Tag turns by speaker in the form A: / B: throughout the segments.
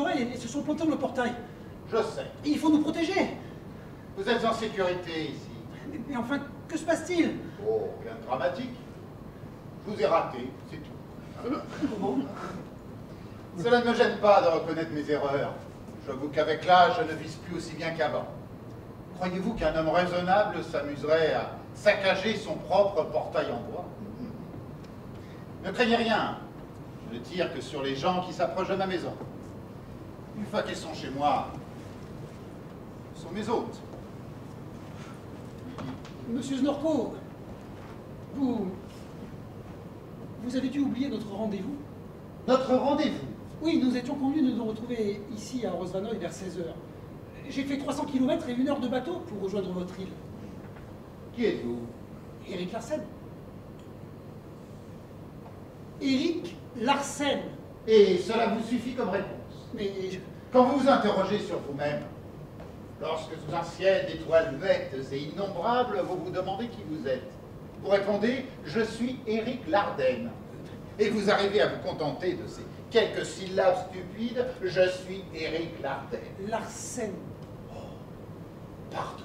A: oreilles et se sont plantés dans le portail.
B: Je sais.
A: Et il faut nous protéger.
B: Vous êtes en sécurité ici.
A: Mais enfin, que se passe-t-il?
B: Oh, rien de dramatique. Je vous ai raté, c'est tout.
A: Comment?
B: Cela ne me gêne pas de reconnaître mes erreurs. J'avoue qu'avec l'âge, je ne vise plus aussi bien qu'avant. Croyez-vous qu'un homme raisonnable s'amuserait à saccager son propre portail en bois? Ne craignez rien. Je ne tire que sur les gens qui s'approchent de ma maison. Une fois qu'ils sont chez moi, ce sont mes hôtes.
A: Monsieur Snorko, vous avez dû oublier notre rendez-vous?
B: Notre rendez-vous?
A: Oui, nous étions convenus de nous retrouver ici à Rosvanoy vers 16 h. J'ai fait 300 km et 1 heure de bateau pour rejoindre votre île.
B: Qui êtes-vous?
A: Eric Larsen. Eric Larsen.
B: Et cela vous suffit comme réponse?
A: Mais
B: Quand vous vous interrogez sur vous-même, lorsque sous un ciel d'étoiles muettes et innombrables, vous vous demandez qui vous êtes, vous répondez « Je suis Eric Larden ». Et vous arrivez à vous contenter de ces quelques syllabes stupides « Je suis Eric Larden ».
A: Larsen.
B: Pardon.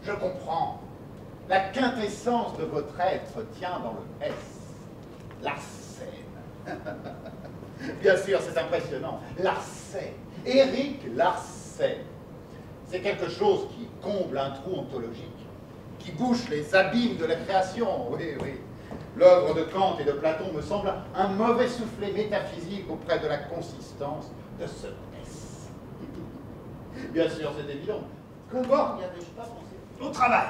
B: Je comprends. La quintessence de votre être tient dans le S. Larsen. Bien sûr, c'est impressionnant. Larsen. Eric Larsen. C'est quelque chose qui comble un trou ontologique, qui bouche les abîmes de la création. Oui, oui. L'œuvre de Kant et de Platon me semble un mauvais soufflet métaphysique auprès de la consistance de ce S. Bien sûr, c'est évident. Comment n'y avais-je pas pensé? Au travail.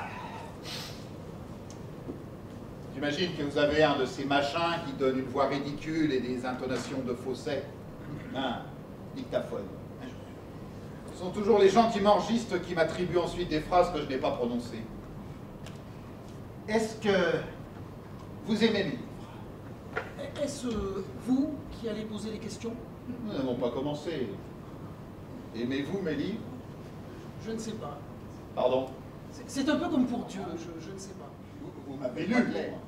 B: J'imagine que vous avez un de ces machins qui donnent une voix ridicule et des intonations de fausset. Un dictaphone. Ce sont toujours les gens qui m'enregistrent qui m'attribuent ensuite des phrases que je n'ai pas prononcées. Est-ce que vous aimez mes livres?
A: Est-ce vous qui allez poser les questions?
B: Nous n'avons pas commencé. Aimez-vous mes livres?
A: Je ne sais pas.
B: Pardon?
A: C'est un peu comme pour Dieu, je ne sais pas.
B: Vous m'avez lu, moi.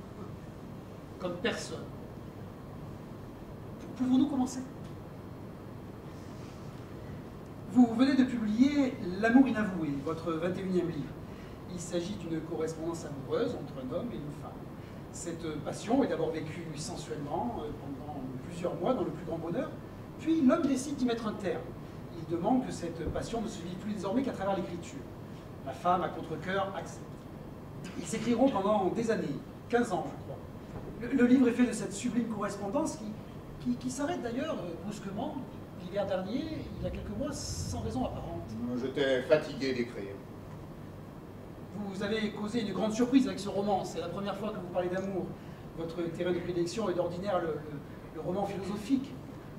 A: Comme personne. Pouvons-nous commencer? Vous venez de publier L'amour inavoué, votre 21e livre. Il s'agit d'une correspondance amoureuse entre un homme et une femme. Cette passion est d'abord vécue sensuellement pendant plusieurs mois dans le plus grand bonheur, puis l'homme décide d'y mettre un terme. Il demande que cette passion ne se vive plus désormais qu'à travers l'écriture. La femme, à contre-cœur, accepte. Ils s'écriront pendant des années, 15 ans, je crois. Le livre est fait de cette sublime correspondance qui s'arrête d'ailleurs brusquement, l'hiver dernier, il y a quelques mois, sans raison apparente.
B: J'étais fatigué d'écrire.
A: Vous avez causé une grande surprise avec ce roman. C'est la première fois que vous parlez d'amour. Votre terrain de prédilection est d'ordinaire le roman philosophique.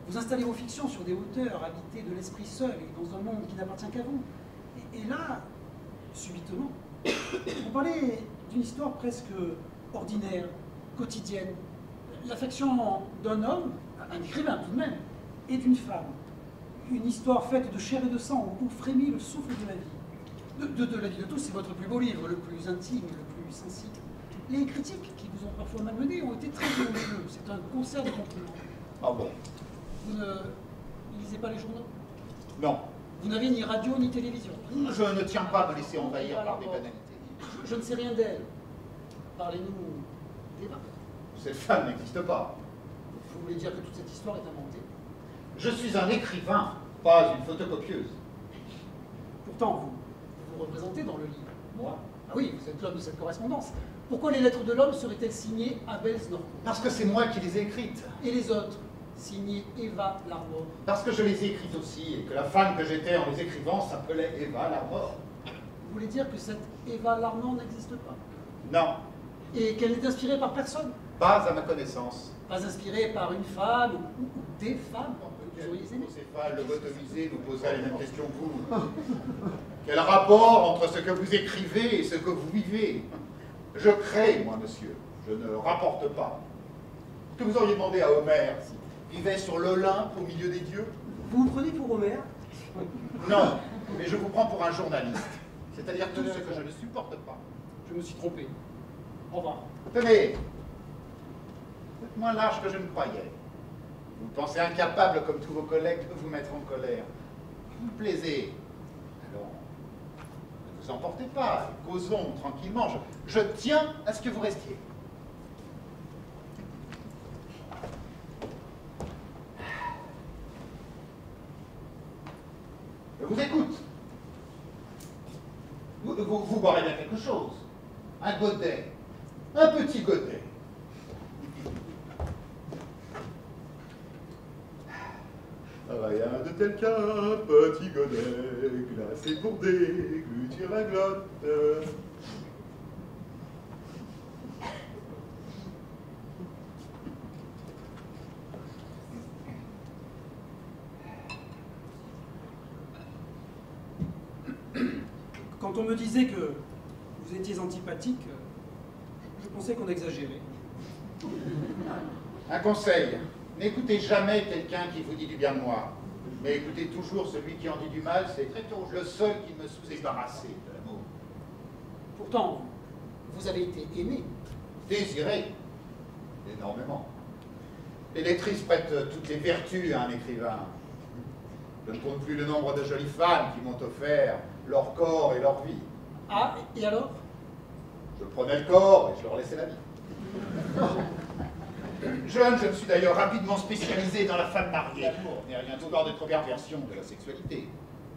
A: Vous installez vos fictions sur des hauteurs habitées de l'esprit seul et dans un monde qui n'appartient qu'à vous. Et là, subitement, vous parlez d'une histoire presque ordinaire, quotidienne. L'affection d'un homme, un écrivain tout de même, et d'une femme. Une histoire faite de chair et de sang où frémit le souffle de la vie. De la vie de tous, c'est votre plus beau livre, le plus intime, le plus sensible. Les critiques qui vous ont parfois malmené ont été très élogieux. C'est un concert de compliments.
B: Ah bon?
A: Vous ne lisez pas les journaux?
B: Non.
A: Vous n'avez ni radio ni télévision?
B: Je ne tiens pas à me laisser envahir par des banalités.
A: Je ne sais rien d'elle. Parlez-nous d'Eva.
B: Cette femme n'existe pas.
A: Vous voulez dire que toute cette histoire est inventée?
B: Je suis un écrivain, pas une photocopieuse.
A: Pourtant, vous vous représentez dans le livre.
B: Moi?
A: Ah oui, vous êtes l'homme de cette correspondance. Pourquoi les lettres de l'homme seraient-elles signées Abel Snorko?
B: Parce que c'est moi qui les ai écrites.
A: Et les autres, signées Eva Larmor?
B: Parce que je les ai écrites aussi, et que la femme que j'étais en les écrivant s'appelait Eva Larmor.
A: Vous voulez dire que cette Eva Larmor n'existe pas?
B: Non,
A: Et qu'elle n'est inspirée par personne?
B: pas à ma connaissance.
A: Pas inspirée par une femme ou des femmes que vous auriez aimées?
B: Céphale lobotomisé nous poserait les mêmes questions que vous. Quel rapport entre ce que vous écrivez et ce que vous vivez? Je crée, moi, monsieur. Je ne rapporte pas. Que vous auriez demandé à Homère s'il vivait sur l'Olympe au milieu des dieux?
A: Vous vous prenez pour Homère?
B: Non, mais je vous prends pour un journaliste. C'est-à-dire tout ce que je ne supporte pas.
A: Je me suis trompé. Au revoir.
B: Tenez, vous êtes moins large que je ne croyais. Vous pensez incapable, comme tous vos collègues, de vous mettre en colère. Vous me plaisez. Alors, ne vous emportez pas, causons tranquillement. Je tiens à ce que vous restiez. Je vous écoute. Vous boirez bien quelque chose. Un godet. Un petit godet. Rien de tel qu'un petit godet glacé pour déglutir la glotte.
A: Quand on me disait que vous étiez antipathique, je pensais qu'on exagérait.
B: Un conseil, n'écoutez jamais quelqu'un qui vous dit du bien de moi, mais écoutez toujours celui qui en dit du mal, c'est très tôt le seul qui me sous-débarrassé de l'amour.
A: Pourtant, vous avez été aimé.
B: Désiré, énormément. Les lectrices prêtent toutes les vertus à un écrivain. Je ne compte plus le nombre de jolies femmes qui m'ont offert leur corps et leur vie.
A: Ah, et alors?
B: Je prenais le corps et je leur laissais la vie. Jeune, je me suis d'ailleurs rapidement spécialisé dans la femme mariée. L'amour n'est rien d'autre d'autre perversion de la sexualité.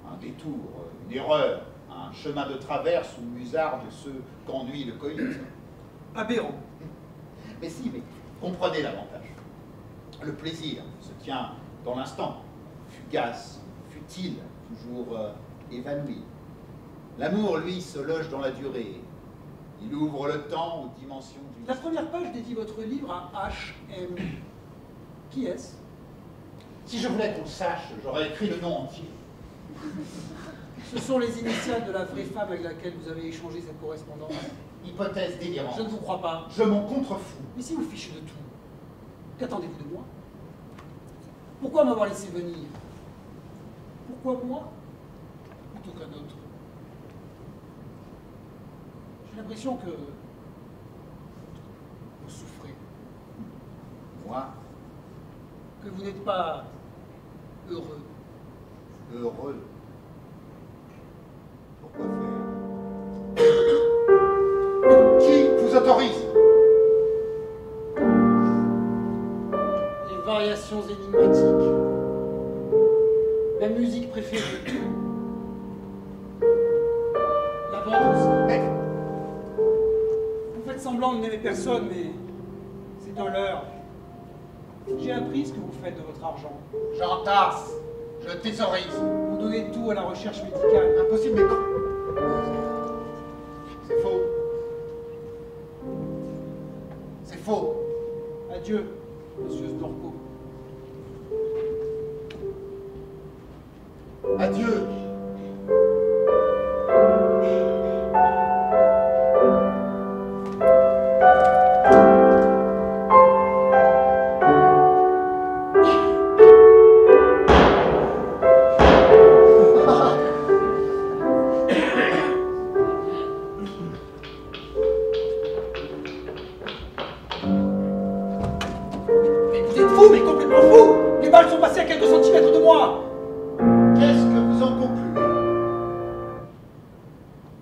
B: Un détour, une erreur, un chemin de traverse où musardent ceux qu'ennuie le coït.
A: Aberrant.
B: Mais si, mais comprenez l'avantage. Le plaisir se tient dans l'instant, fugace, futile, toujours évanoui. L'amour, lui, se loge dans la durée. Il ouvre le temps aux dimensions du...
A: La première page dédie votre livre à H.M. Qui est-ce?
B: Si je voulais qu'on le sache, j'aurais écrit le nom entier.
A: Ce sont les initiales de la vraie femme avec laquelle vous avez échangé cette correspondance.
B: Hypothèse délirante.
A: Je ne vous crois pas.
B: Je m'en contrefous.
A: Mais si vous fichez de tout, qu'attendez-vous de moi? Pourquoi m'avoir laissé venir? Pourquoi moi plutôt qu'un autre? J'ai l'impression que vous souffrez,
B: Moi,
A: que vous n'êtes pas heureux.
B: heureux. Pourquoi faire? Qui vous autorise?
A: Les variations énigmatiques, ma musique préférée, la bande aussi.
B: Mais
A: Vous faites semblant de n'aimer personne, mais c'est un leurre. J'ai appris ce que vous faites de votre argent.
B: j'entasse, je thésaurise.
A: Vous donnez tout à la recherche médicale.
B: Impossible, mais c'est faux. C'est faux.
A: Adieu, monsieur Storko.
B: Adieu.
A: Mais vous êtes fou, mais complètement fou! Les balles sont passées à quelques centimètres de moi!
B: Qu'est-ce que vous en concluez?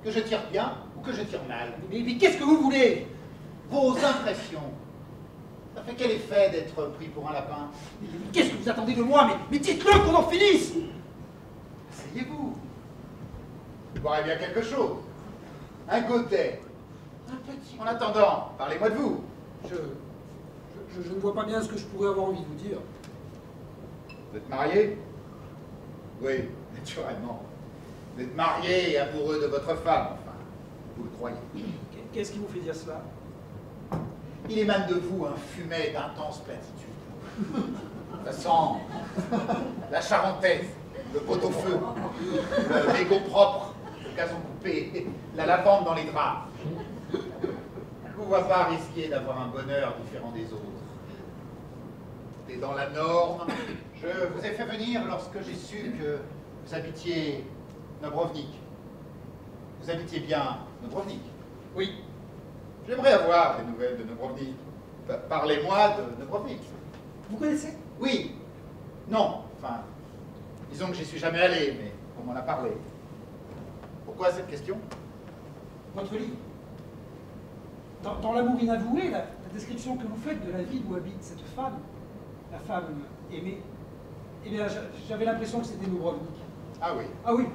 B: Que je tire bien ou que je tire mal?
A: Mais qu'est-ce que vous voulez?
B: Vos impressions. Ça fait quel effet d'être pris pour un lapin?
A: Mais qu'est-ce que vous attendez de moi? Mais dites-le qu'on en finisse!
B: Asseyez-vous. Vous boirez bien quelque chose. Un godet.
A: Un petit...
B: En attendant, parlez-moi de vous.
A: Je ne vois pas bien ce que je pourrais avoir envie de vous dire.
B: Vous êtes marié? Oui, naturellement. Vous êtes marié et amoureux de votre femme, enfin. Vous le croyez.
A: Qu'est-ce qui vous fait dire cela?
B: Il émane de vous un fumet d'intense platitude. Ça sent la charentaise, le pot-au-feu, le mégot propre, le gazon coupé, la lavande dans les draps. Je ne vous vois pas risquer d'avoir un bonheur différent des autres. T'es dans la norme. Je vous ai fait venir lorsque j'ai su que vous habitiez Nobrovnik. Vous habitiez bien Nobrovnik?
A: Oui.
B: J'aimerais avoir des nouvelles de Nobrovnik. Parlez-moi de Nobrovnik.
A: Vous connaissez?
B: Oui, Non, enfin, disons que j'y suis jamais allé, mais on m'en a parlé. Pourquoi cette question?
A: Votre livre. Dans L'amour inavoué, la description que vous faites de la ville où habite cette femme, la femme aimée, eh bien, j'avais l'impression que c'était Dubrovnik.
B: Ah oui.
A: Ah oui.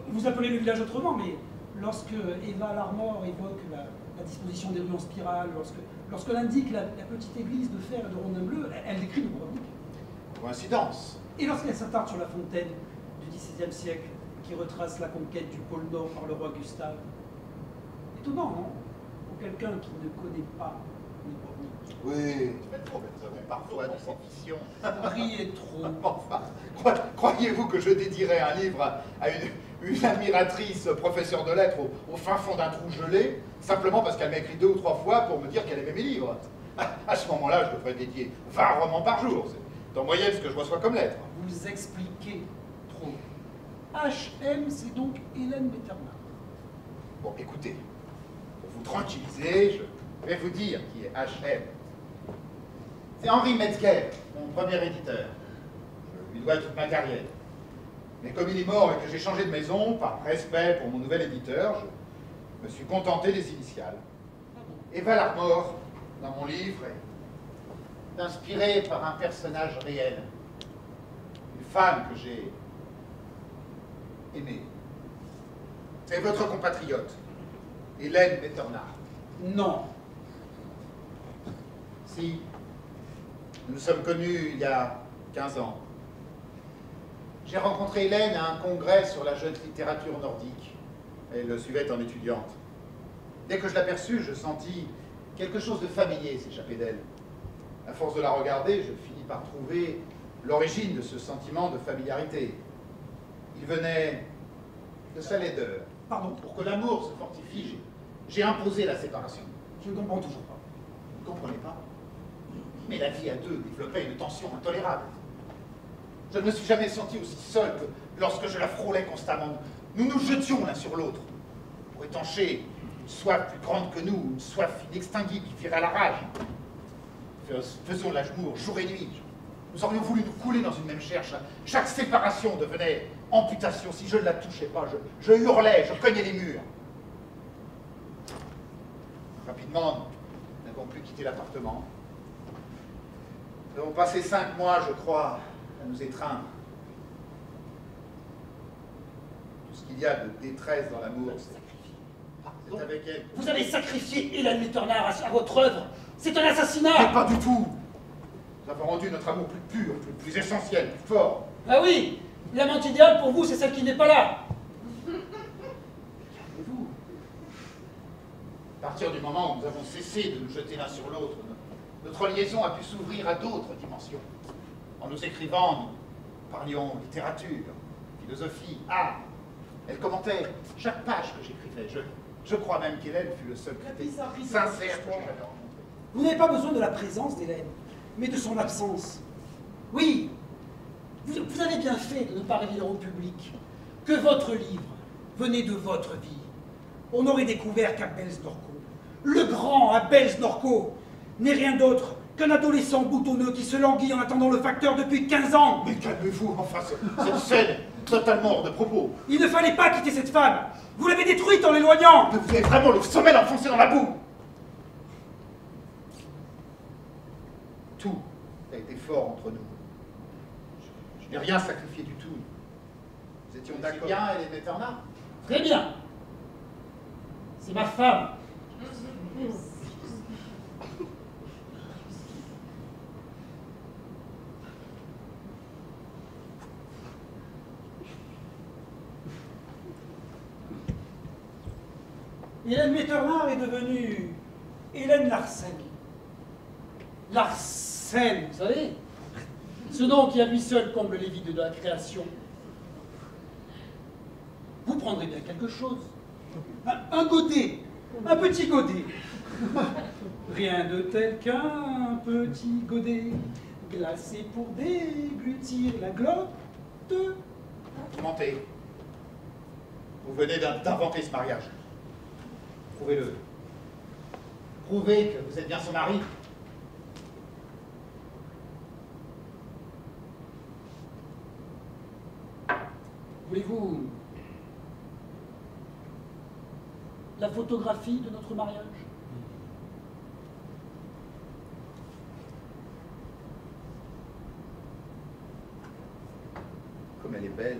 A: Vous appelez le village autrement, mais lorsque Eva Larmor évoque la disposition des rues en spirale, lorsqu'elle indique la petite église de fer et de rondins bleus, elle décrit Dubrovnik.
B: Coïncidence.
A: Et lorsqu'elle s'attarde sur la fontaine du XVIe siècle, qui retrace la conquête du pôle Nord par le roi Gustave. Étonnant, non? Pour quelqu'un qui ne connaît pas Dubrovnik.
B: Oui, mais nous avons parfois des fictions.
A: Vous riez trop.
B: Enfin, croyez-vous que je dédierais un livre à une admiratrice professeure de lettres au fin fond d'un trou gelé, simplement parce qu'elle m'a écrit 2 ou 3 fois pour me dire qu'elle aimait mes livres? À ce moment-là, je devrais dédier 20 romans par jour. C'est en moyenne ce que je reçois comme lettres.
A: Vous expliquez trop. HM, c'est donc Hélène Metternach.
B: Bon, écoutez, pour vous tranquilliser, je vais vous dire qui est HM. C'est Henri Metzger, mon premier éditeur. Je lui dois toute ma carrière. Mais comme il est mort et que j'ai changé de maison, par respect pour mon nouvel éditeur, je me suis contenté des initiales. Eva Larmor, dans mon livre, est inspirée par un personnage réel. Une femme que j'ai aimée. C'est votre compatriote, Hélène Metternach.
A: Non.
B: Si, nous nous sommes connus il y a 15 ans. J'ai rencontré Hélène à un congrès sur la jeune littérature nordique. Elle le suivait en étudiante. Dès que je l'aperçus, je sentis quelque chose de familier s'échapper d'elle. À force de la regarder, je finis par trouver l'origine de ce sentiment de familiarité. Il venait de sa laideur.
A: Pardon.
B: Pour que l'amour se fortifie, j'ai imposé la séparation.
A: Je ne comprends toujours pas.
B: Vous ne comprenez pas? Mais la vie à deux développait une tension intolérable. Je ne me suis jamais senti aussi seul que lorsque je la frôlais constamment. Nous nous jetions l'un sur l'autre pour étancher une soif plus grande que nous, une soif inextinguible qui virait à la rage. Faisons l'amour jour et nuit. Nous aurions voulu nous couler dans une même chair. Chaque séparation devenait amputation. Si je ne la touchais pas, je hurlais, je cognais les murs. Rapidement, nous n'avons plus quitté l'appartement. Nous avons passé 5 mois, je crois, à nous étreindre. Tout ce qu'il y a de détresse dans l'amour, c'est avec elle.
A: Vous avez sacrifié Hélène Metternach à votre œuvre. C'est un assassinat.
B: Mais pas du tout. Nous avons rendu notre amour plus pur, plus essentiel, plus fort.
A: Ah oui, l'amante idéale pour vous, c'est celle qui n'est pas là.
B: Et vous? À partir du moment où nous avons cessé de nous jeter l'un sur l'autre, notre liaison a pu s'ouvrir à d'autres dimensions. En nous écrivant, nous parlions littérature, philosophie, art. Elle commentait chaque page que j'écrivais. Je crois même qu'Hélène fut le seul critique sincère que j'avais rencontré.
A: Vous n'avez pas besoin de la présence d'Hélène, mais de son absence. Oui, vous avez bien fait de ne pas révéler au public que votre livre venait de votre vie. On aurait découvert qu'Abel Snorko, le grand Abel Snorko, n'est rien d'autre qu'un adolescent boutonneux qui se languit en attendant le facteur depuis 15 ans.
B: Mais calmez-vous, enfin, cette scène est totalement hors de propos.
A: Il ne fallait pas quitter cette femme. Vous l'avez détruite en l'éloignant.
B: Mais vous avez vraiment le sommet enfoncé dans la boue. Tout a été fort entre nous. Je n'ai rien sacrifié du tout. Nous étions d'accord. C'est bien, Hélène Metternach.
A: Très bien. C'est ma femme. Hélène Metternach est devenue Hélène Larsen. Larsen, vous savez, ce nom qui à lui seul comble les vides de la création. Vous prendrez bien quelque chose. Un godet, un petit godet. Rien de tel qu'un petit godet, glacé pour déglutir la glotte.
B: Vous mentez. Vous venez d'inventer ce mariage. Prouvez-le. Prouvez que vous êtes bien son mari.
A: Voulez-vous la photographie de notre mariage?
B: Comme elle est belle.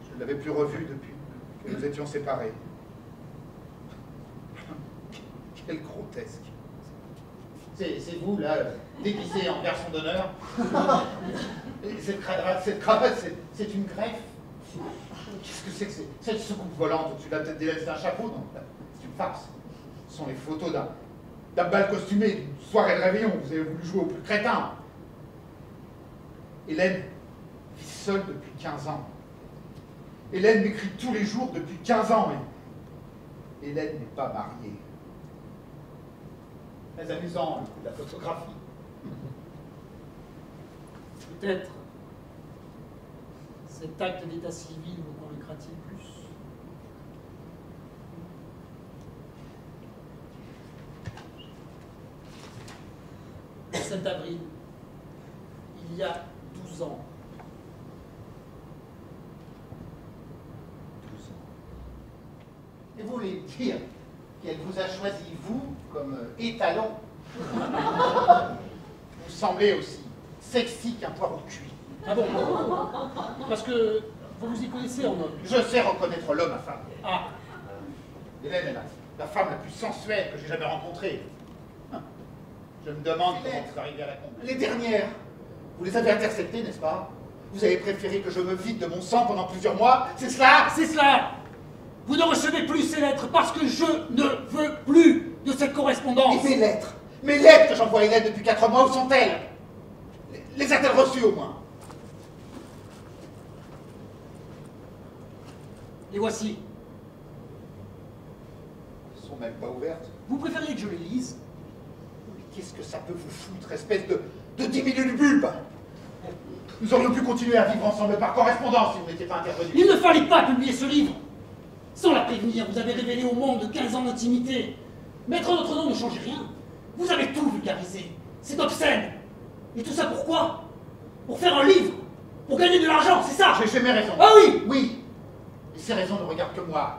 B: Je ne l'avais plus revue depuis que nous étions séparés. Quel grotesque. C'est vous, là, déguisé en garçon d'honneur. Cette cravate, c'est une greffe. Qu'est-ce que c'est que cette soucoupe volante au-dessus de la tête d'Hélène? C'est un chapeau? Non, c'est une farce. Ce sont les photos d'un bal costumé, d'une soirée de réveillon. Vous avez voulu jouer au plus crétin. Hélène vit seule depuis 15 ans. Hélène m'écrit tous les jours depuis 15 ans. Et Hélène n'est pas mariée. Très amusant, le coup de la photographie.
A: Peut-être cet acte d'état civil vous convaincra-t-il plus. Le 7 avril, il y a 12 ans.
B: 12 ans. Et vous voulez dire qu'elle vous a choisi, vous, comme étalon? Vous semblez aussi sexy qu'un poireau cuit.
A: Ah bon? Parce que vous vous y connaissez en homme.
B: Je sais reconnaître l'homme à femme.
A: Ah,
B: Hélène est la femme la plus sensuelle que j'ai jamais rencontrée. Je me demande comment vous arrivez à la comprendre. Les dernières, vous les avez interceptées, n'est-ce pas? Vous avez préféré que je me vide de mon sang pendant plusieurs mois? C'est cela?
A: c'est cela! Vous ne recevez plus ces lettres parce que je ne veux plus de cette correspondance.
B: Et mes lettres que j'envoie à Hélène depuis 4 mois, où sont-elles? Les a-t-elle reçues au moins?
A: Les voici.
B: Elles ne sont même pas ouvertes.
A: Vous préfériez que je les lise?
B: Mais qu'est-ce que ça peut vous foutre, espèce de diminué du bulbe? Nous aurions pu continuer à vivre ensemble par correspondance si vous n'étiez pas intervenu.
A: Il ne fallait pas publier ce livre. Sans la prévenir, vous avez révélé au monde 15 ans d'intimité. Mettre notre nom ne change rien. Vous avez tout vulgarisé. C'est obscène. Et tout ça pourquoi? Pour faire un livre. Pour gagner de l'argent, c'est ça?
B: J'ai mes raisons.
A: Ah oui!
B: Oui. Et ces raisons ne regardent que moi.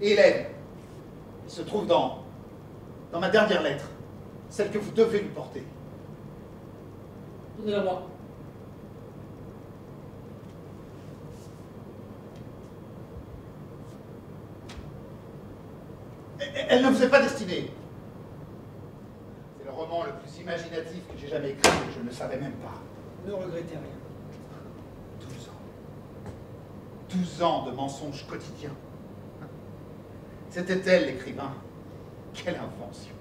B: Et Hélène. Il se trouve dans ma dernière lettre. Celle que vous devez lui porter.
A: Donnez-la moi.
B: Elle ne vous est pas destinée. C'est le roman le plus imaginatif que j'ai jamais écrit et je ne le savais même pas.
A: Ne regrettez rien.
B: 12 ans. 12 ans de mensonges quotidiens. C'était elle, l'écrivain. Quelle invention.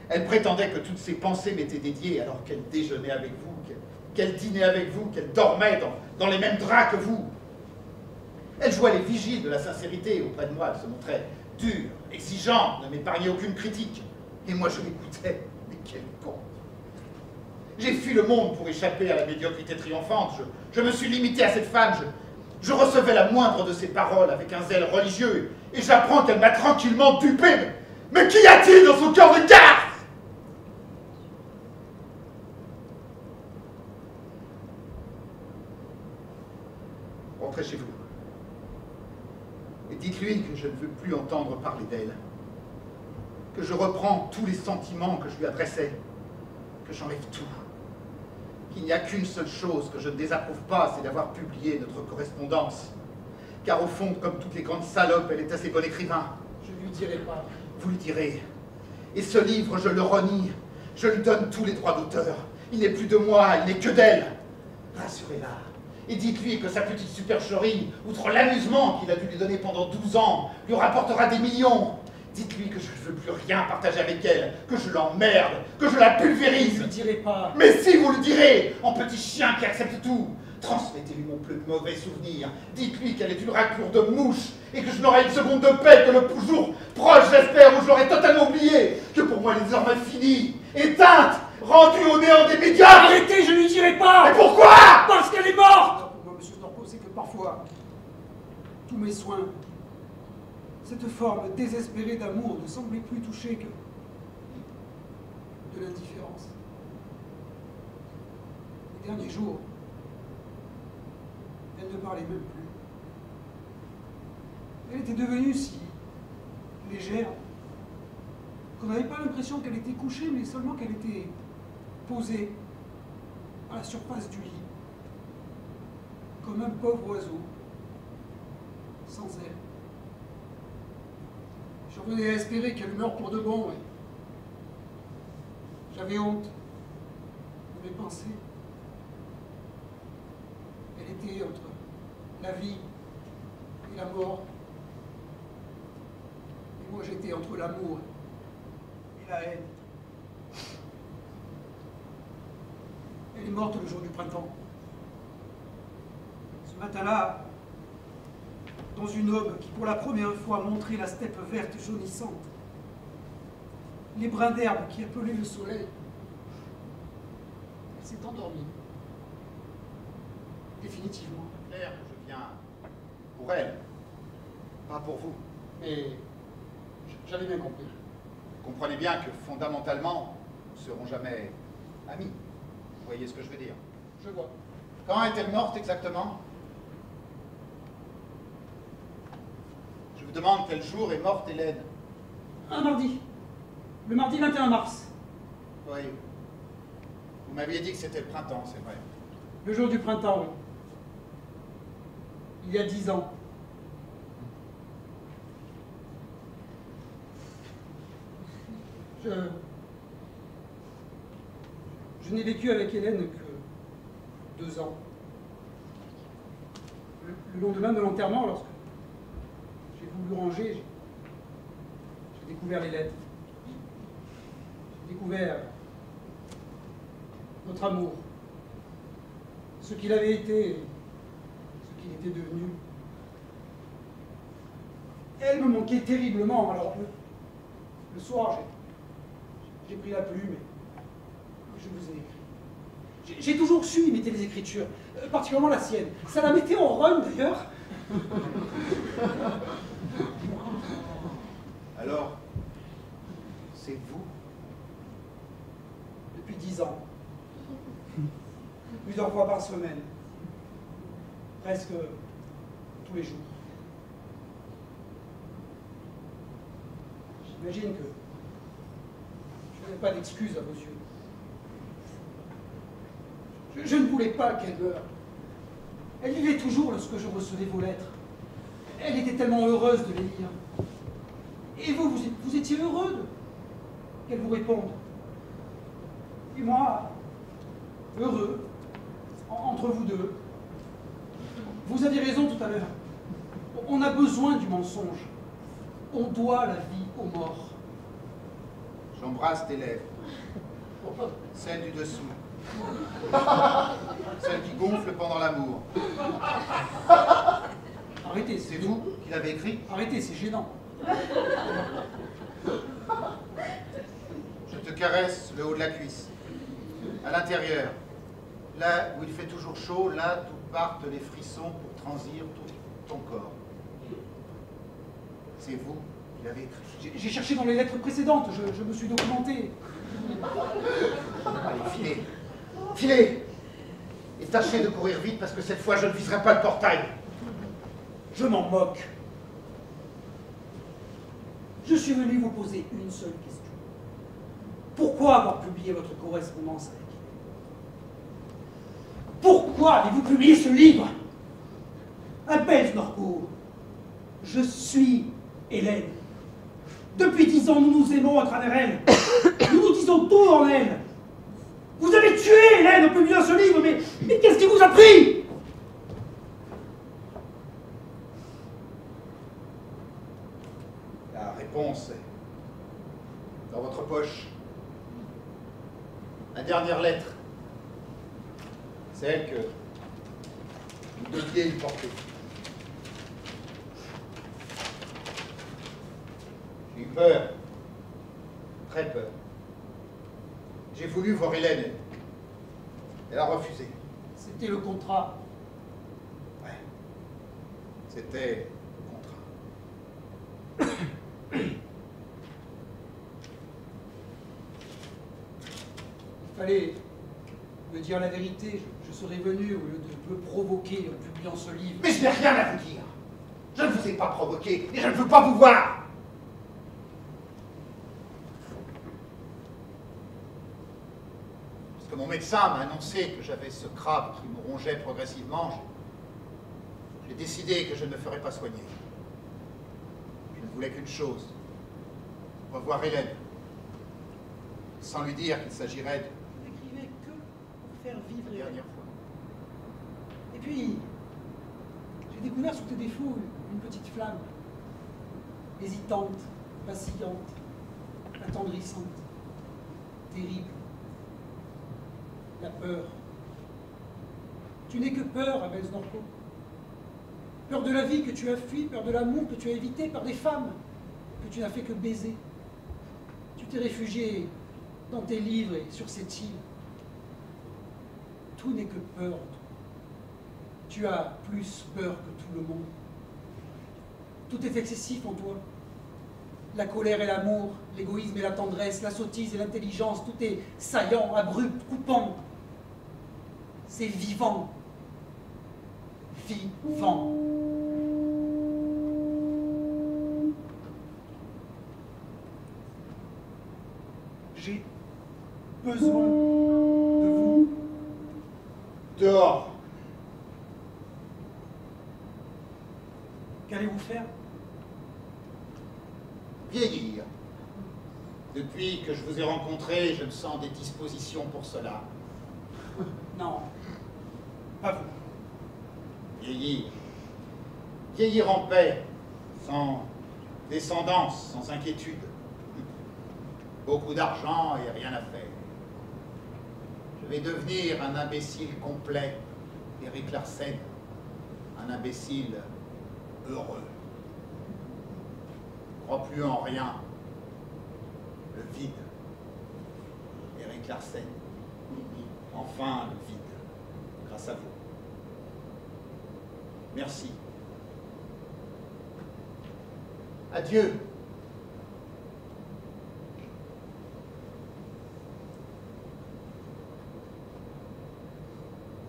B: Elle prétendait que toutes ses pensées m'étaient dédiées alors qu'elle déjeunait avec vous, qu'elle dînait avec vous, qu'elle dormait dans les mêmes draps que vous. Elle jouait les vigiles de la sincérité auprès de moi. Elle se montrait dure, exigeante, ne m'épargnait aucune critique. Et moi, je l'écoutais. Mais quel con. J'ai fui le monde pour échapper à la médiocrité triomphante. Je me suis limité à cette femme. Je recevais la moindre de ses paroles avec un zèle religieux. Et j'apprends qu'elle m'a tranquillement dupé. Mais qu'y a-t-il dans son cœur de garce? Rentrez chez vous. Et dites-lui que je ne veux plus entendre parler d'elle. Que je reprends tous les sentiments que je lui adressais. Que j'enlève tout. Qu'il n'y a qu'une seule chose que je ne désapprouve pas, c'est d'avoir publié notre correspondance. Car au fond, comme toutes les grandes salopes, elle est assez bon écrivain.
A: Je lui dirai pas.
B: Vous lui direz. Et ce livre, je le renie. Je lui donne tous les droits d'auteur. Il n'est plus de moi, il n'est que d'elle. Rassurez-la. Et dites-lui que sa petite supercherie, outre l'amusement qu'il a dû lui donner pendant 12 ans, lui rapportera des millions. Dites-lui que je ne veux plus rien partager avec elle, que je l'emmerde, que je la pulvérise.
A: Je lui dirai pas.
B: Mais si vous le direz, en petit chien qui accepte tout, transmettez-lui mon plus mauvais souvenir. Dites-lui qu'elle est une raclure de mouche et que je n'aurai une seconde de paix que le jour proche, j'espère, où je l'aurai totalement oublié, que pour moi elle est désormais finie, éteinte, rendue au néant des médias.
A: Arrêtez, je lui dirai pas.
B: Mais pourquoi?
A: Parce qu'elle est morte.
C: Moi, monsieur Snorko, c'est que parfois, tous mes soins, cette forme désespérée d'amour ne semblait plus toucher que de l'indifférence. Les derniers jours, elle ne parlait même plus. Elle était devenue si légère qu'on n'avait pas l'impression qu'elle était couchée, mais seulement qu'elle était posée à la surface du lit, comme un pauvre oiseau, sans aile. Je revenais à espérer qu'elle meure pour de bon, et j'avais honte de mes pensées. Elle était entre la vie et la mort. Et moi j'étais entre l'amour et la haine. Elle est morte le jour du printemps. Ce matin-là, dans une aube qui pour la première fois montrait la steppe verte jaunissante, les brins d'herbe qui appelaient le soleil, elle s'est endormie. Définitivement.
B: Claire, je viens pour elle, pas pour vous.
A: Mais j'avais bien compris.
B: Vous comprenez bien que fondamentalement, nous ne serons jamais amis. Vous voyez ce que je veux dire?
A: Je vois.
B: Quand est-elle morte exactement? Je vous demande quel jour est morte Hélène.
A: Un mardi. Le mardi 21 mars.
B: Oui. Vous m'aviez dit que c'était le printemps, c'est vrai.
A: Le jour du printemps, oui. Il y a 10 ans. Je n'ai vécu avec Hélène que 2 ans. Le lendemain de l'enterrement, lorsque j'ai voulu ranger, j'ai découvert les lettres. J'ai découvert notre amour, ce qu'il avait été, ce qu'il était devenu. Elle me manquait terriblement, alors le soir, j'ai pris la plume et je vous ai écrit. J'ai toujours su imiter les écritures, particulièrement la sienne. Ça la mettait en run d'ailleurs.
B: Alors, c'est vous?
C: Depuis 10 ans. Plusieurs fois par semaine. Presque tous les jours. J'imagine que je n'ai pas d'excuse à vos yeux. Je ne voulais pas qu'elle meure. Elle vivait toujours lorsque je recevais vos lettres. Elle était tellement heureuse de les lire. Et vous étiez heureux qu'elle vous réponde. Et moi, heureux, entre vous deux. Vous aviez raison tout à l'heure. On a besoin du mensonge. On doit la vie aux morts.
B: J'embrasse tes lèvres. Celle du dessous. Celle qui gonfle pendant l'amour.
C: Arrêtez,
B: C'est vous qui l'avez écrit?
C: Arrêtez, c'est gênant.
B: Je te caresse le haut de la cuisse. À l'intérieur. Là où il fait toujours chaud, là d'où partent les frissons pour transir tout ton corps. C'est vous qui l'avez écrit.
C: J'ai cherché dans les lettres précédentes, je me suis documenté.
B: Allez, filez. Filez. Et tâchez de courir vite parce que cette fois je ne viserai pas le portail.
C: Je m'en moque. Je suis venu vous poser une seule question. Pourquoi avoir publié votre correspondance avec elle? Pourquoi avez-vous publié ce livre? Appelle Snorcourt. Je suis Hélène. Depuis 10 ans, nous nous aimons à travers elle. Nous nous disons tout en elle. Vous avez tué Hélène en publiant ce livre, mais qu'est-ce qui vous a pris?
B: La réponse est dans votre poche. La dernière lettre. Celle que vous deviez lui porter. J'ai eu peur. Très peur. J'ai voulu voir Hélène. Elle a refusé.
C: C'était le contrat.
B: Ouais. C'était le contrat.
C: Il
A: Me dire la vérité, je serais venu au lieu de me provoquer en publiant ce livre.
B: Mais je n'ai rien à vous dire. Je ne vous ai pas provoqué et je ne veux pas vous voir. Parce que mon médecin m'a annoncé que j'avais ce crabe qui me rongeait progressivement, j'ai décidé que je ne me ferais pas soigner. Je ne voulais qu'une chose, revoir Hélène, sans lui dire qu'il s'agirait de
A: Vous n'écrivez que pour faire vivre
B: la
A: les
B: dernière fois.
A: Et puis, j'ai découvert sous tes défauts une petite flamme, hésitante, vacillante, attendrissante, terrible. La peur. Tu n'es que peur, Abel Snorko. Peur de la vie que tu as fui, peur de l'amour que tu as évité, peur des femmes que tu n'as fait que baiser. Tu t'es réfugié dans tes livres et sur cette île. Tout n'est que peur. Tu as plus peur que tout le monde. Tout est excessif en toi. La colère et l'amour, l'égoïsme et la tendresse, la sottise et l'intelligence, tout est saillant, abrupt, coupant. C'est vivant. Vivant. J'ai besoin de vous.
B: Dehors.
A: Qu'allez-vous faire?
B: Vieillir. Depuis que je vous ai rencontré, je me sens des dispositions pour cela.
A: Non, pas vous.
B: Vieillir. Vieillir en paix, sans descendance, sans inquiétude. Beaucoup d'argent et rien à faire. Je vais devenir un imbécile complet, Erik Larsen, un imbécile heureux. Je ne crois plus en rien. Le vide. Erik Larsen. Enfin, le vide. Grâce à vous. Merci. Adieu.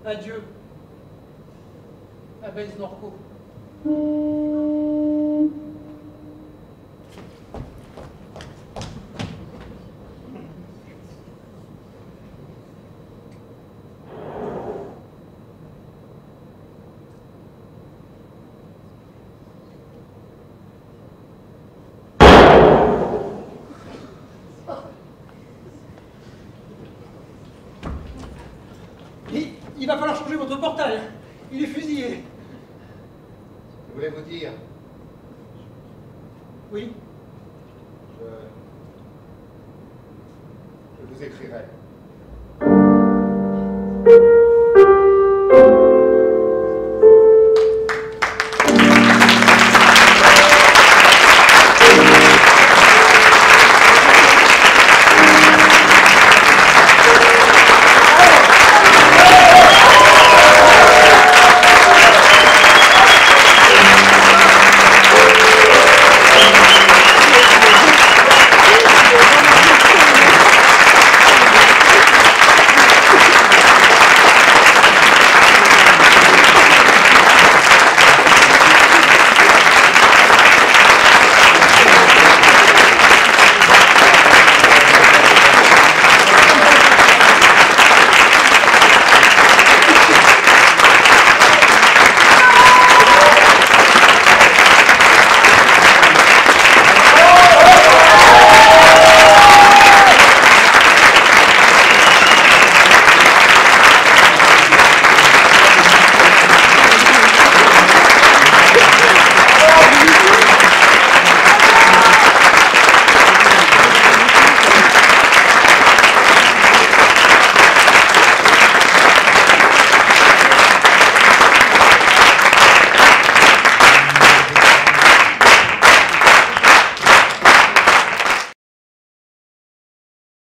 A: Adieu, Abel Snorko. Il va falloir changer votre portail. Il est fusillé.
B: Je voulais vous dire,
A: Oui.
B: je vous écrirai.